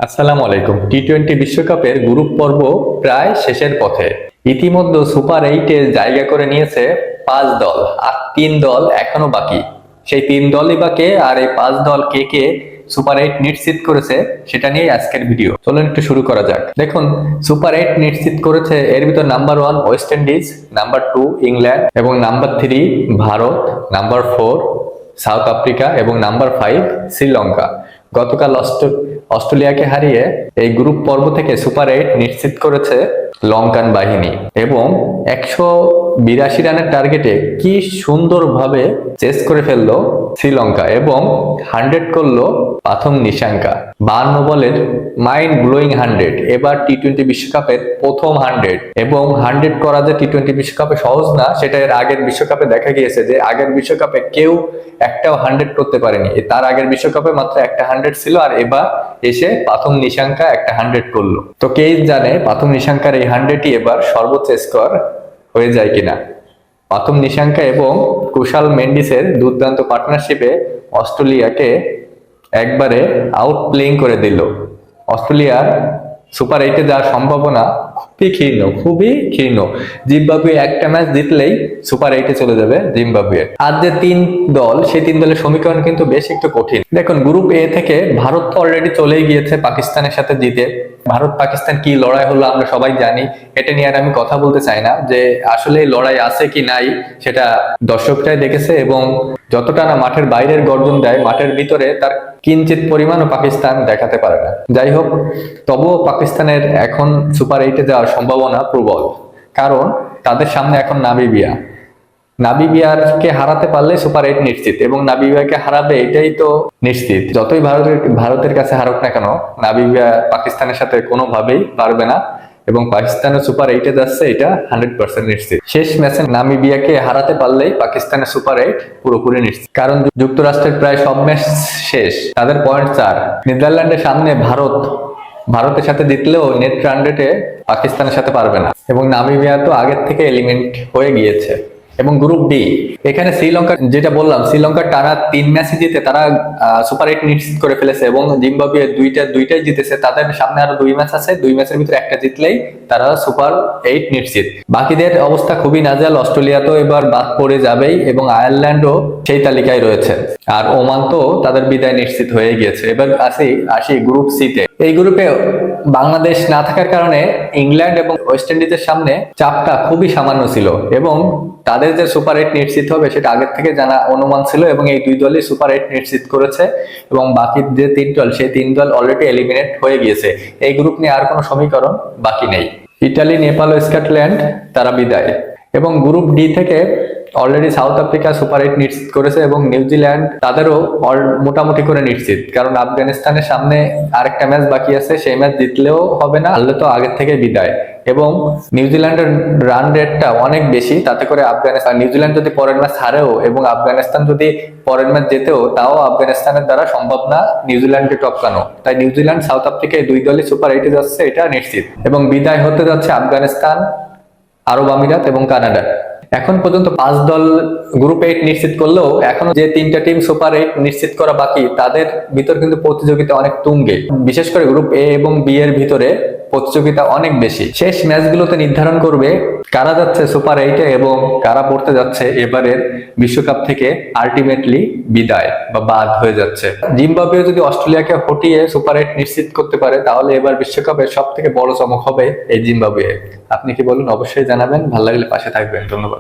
আসসালামু আলাইকুম। টি-20 বিশ্বকাপের গ্রুপ পর্ব প্রায় শেষের পথে। ইতিমধ্যে সুপার 8-এ জায়গা করে নিয়েছে 5 দল, আর 3 দল এখনো বাকি। সেই 3 দলই বাকি, আর এই 5 দল কে কে সুপার 8 নিশ্চিত করেছে সেটা নিয়ে আজকের ভিডিও। চলুন একটু শুরু করা যাক। দেখুন, সুপার 8 নিশ্চিত করেছে, এর ভিতর number 1 West Indies, number 2 England এবং number 3 Bharat, number 4 South Africa এবং নাম্বার 5 শ্রীলঙ্কা। গতকাল অস্ট্রেলিয়াকে হারিয়ে এই গ্রুপ পর্ব থেকে সুপার 8 নিশ্চিত করেছে লঙ্কান বাহিনী, এবং 182 রানের টার্গেটে কি সুন্দরভাবে চেস করে ফেললো শ্রীলঙ্কা এবং 100 করলো প্রথম নিশাঙ্কা। 52 বলের মাইন্ড ব্লোয়িং 100, এবার টি-20 বিশ্বকাপের প্রথম 100, এবং 100 করা যে টি-20 বিশ্বকাপে সহজ না, সেটা এর আগের বিশ্বকাপে দেখা গিয়েছে যে আগের বিশ্বকাপে কেউ একটাও 100 করতে পারেনি। তার আগের বিশ্বকাপে মাত্র একটা 100 ছিল, আর এবার এসে প্রথম নিশাঙ্কা একটা 100 করলো। তো কে জানে প্রথম নিশাঙ্কার এই 100ই এবার সর্বোচ্চ স্কোর হয়ে যায় কিনা। প্রথম নিশাঙ্কা এবং কুশাল মেন্ডিসের দুর্দান্ত পার্টনারশিপে অস্ট্রেলিয়াকে একবারে আউট প্লেইং করে দিল। অস্ট্রেলিয়ার সুপার 8-এ যাওয়ার সম্ভাবনা খুবই ক্ষীণ। জিম্বাবুয়ে একটা ম্যাচ জিতলেই সুপার 8-এ চলে যাবে জিম্বাবুয়ে। আর যে 3 দল, সেই 3 দলের সমীকরণ কিন্তু বেশ একটু কঠিন। দেখুন, গ্রুপ এ থেকে ভারত তো অলরেডি চলেই গিয়েছে পাকিস্তানের সাথে জিতে। ভারত পাকিস্তান কি লড়াই হলো আমরা সবাই জানি, এটা নিয়ে আর আমি কথা বলতে চাই না। যে আসলে লড়াই আছে কি নাই সেটা দর্শকরাই দেখেছে, এবং যতটা না মাঠের বাইরের গর্জন দেয়, মাঠের ভিতরে তার কিঞ্চিত পরিমাণও পাকিস্তান দেখাতে পারে না। যাই হোক, তবুও পাকিস্তানের এখন সুপার 8-এ যাওয়ার সম্ভাবনা প্রবল, কারণ তাদের সামনে এখন নামিবিয়াকে হারাতে পারলে সুপার 8 নিশ্চিত, এবং নামিবিয়াকে হারাবে এটাই তো নিশ্চিত। যতই ভারতের কাছে হারুক না কেন, নামিবিয়া পাকিস্তানের সাথে কোনোভাবেই পারবে না, এবং পাকিস্তানের সুপার 8-এ যাচ্ছে এটা 100% নিশ্চিত। শেষ ম্যাচে নামিবিয়াকে হারাতে পারলেই পাকিস্তানের সুপার 8 পুরোপুরি নিশ্চিত, কারণ যুক্তরাষ্ট্রের প্রায় সব ম্যাচ শেষ, তাদের পয়েন্ট 4। নেদারল্যান্ডের সামনে ভারতের সাথে জিতলেও নেট রান রেটে পাকিস্তানের সাথে পারবে না, এবং নামিবিয়া তো আগের থেকে এলিমিনেট হয়ে গিয়েছে। এবং গ্রুপ ডি, এখানে শ্রীলঙ্কা, যেটা বললাম, শ্রীলঙ্কার টানা 3 ম্যাচই জিতে তারা সুপার 8 নিশ্চিত করে ফেলেছে, এবং জিম্বাবুয়ে দুইটাই জিতেছে। তাদের সামনে আরো 2 ম্যাচ আছে, 2 ম্যাচের ভিতরে একটা জিতলেই তারা সুপার 8 নিশ্চিত। বাকিদের অবস্থা খুবই নাজেহাল। অস্ট্রেলিয়া তো এবার বাদ পড়ে যাবেই, এবং আয়ারল্যান্ডও সেই তালিকায় রয়েছে, আর ওমান তো তাদের বিদায় নিশ্চিত হয়ে গিয়েছে। এবার আসি গ্রুপ সিতে। এই গ্রুপে বাংলাদেশ না থাকার কারণে ইংল্যান্ড এবং ওয়েস্ট ইন্ডিজের সামনে চাপটা খুবই সামান্য ছিল, এবং তাদের যে সুপার 8 নিশ্চিত হবে সেটা আগের থেকে জানা অনুমান ছিল, এবং এই 2 দলই সুপার 8 নিশ্চিত করেছে, এবং বাকি যে 3 দল, সেই 3 দল অলরেডি এলিমিনেট হয়ে গিয়েছে। এই গ্রুপ নিয়ে আর কোনো সমীকরণ বাকি নেই। ইতালি, নেপাল ও স্কটল্যান্ড তারা বিদায়। এবং গ্রুপ ডি থেকে অলরেডি সাউথ আফ্রিকা সুপার 8 নিশ্চিত করেছে, এবং নিউজিল্যান্ড তাদেরও মোটামুটি করে নিশ্চিত, কারণ আফগানিস্তানের সামনে আরেকটা ম্যাচ বাকি আছে, সেই ম্যাচ জিতলেও হবে না, হারলে তো আগের থেকে বিদায়। এবং নিউজিল্যান্ডের রান রেটটা অনেক বেশি, তাতে করে নিউজিল্যান্ড যদি পরের ম্যাচ হারেও এবং আফগানিস্তান যদি পরের ম্যাচ জেতেও, তাও আফগানিস্তানের দ্বারা সম্ভব না নিউজিল্যান্ডকে টপকানো। তাই নিউজিল্যান্ড, সাউথ আফ্রিকা এই 2 দলই সুপার 8-এ যাচ্ছে, এটা নিশ্চিত। এবং বিদায় হতে যাচ্ছে আফগানিস্তান, আরব আমিরাত এবং কানাডা। এখন পর্যন্ত 5 দল গ্রুপ 8 নিশ্চিত করলেও এখনো যে 3টা টিম সুপার 8 নিশ্চিত করা বাকি, তাদের ভিতর কিন্তু প্রতিযোগিতা অনেক তুঙ্গে। বিশেষ করে গ্রুপ এ এবং বি এর ভিতরে প্রতিযোগিতা অনেক বেশি। শেষ ম্যাচগুলোতে নির্ধারণ করবে কারা যাচ্ছে সুপার 8-এ এবং কারা পড়তে যাচ্ছে এবারের বিশ্বকাপ থেকে আলটিমেটলি বিদায় বা বাদ হয়ে যাচ্ছে। জিম্বাবুয়ে যদি অস্ট্রেলিয়াকে হটিয়ে সুপার 8 নিশ্চিত করতে পারে, তাহলে এবার বিশ্বকাপের সব থেকে বড় চমক হবে এই জিম্বাবুয়ে। আপনি কি বলুন? অবশ্যই জানাবেন। ভালো লাগলে পাশে থাকবেন। ধন্যবাদ।